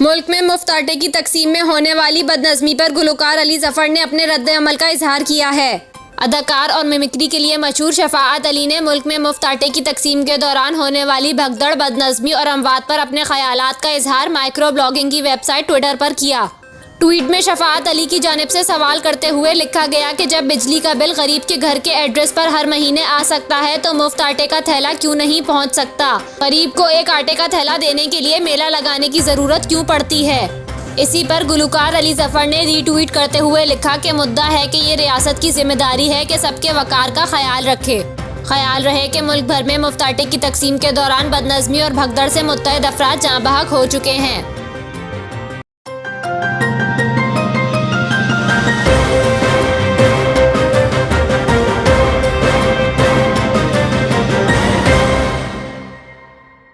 मुल्क में मुफ्त आटे की तकसीम में होने वाली बदनज़मी पर गुलकार अली ज़फ़र ने अपने रद्द अमल का इजहार किया है। अदाकार और मिमिक्री के लिए मशहूर शफ़ाअत अली ने मुल्क में मुफ्त आटे की तकसीम के दौरान होने वाली भगदड़, बदनज़मी और अमवात पर अपने ख़यालात का इजहार माइक्रो ब्लॉगिंग की वेबसाइट ट्विटर पर किया। ट्वीट में शफ़ाअत अली की जानिब से सवाल करते हुए लिखा गया कि जब बिजली का बिल गरीब के घर के एड्रेस पर हर महीने आ सकता है तो मुफ्त आटे का थैला क्यों नहीं पहुंच सकता। गरीब को एक आटे का थैला देने के लिए मेला लगाने की ज़रूरत क्यों पड़ती है। इसी पर गुलकार अली ज़फ़र ने रीट्वीट करते हुए लिखा कि मुद्दा है कि ये रियासत की जिम्मेदारी है कि सबके वक़ार का ख्याल रखे। ख्याल रहे कि मुल्क भर में मुफ्त आटे की तकसीम के दौरान बदनज़मी और भगदड़ से मुत्तहद अफराद जाँ बहक हो चुके हैं।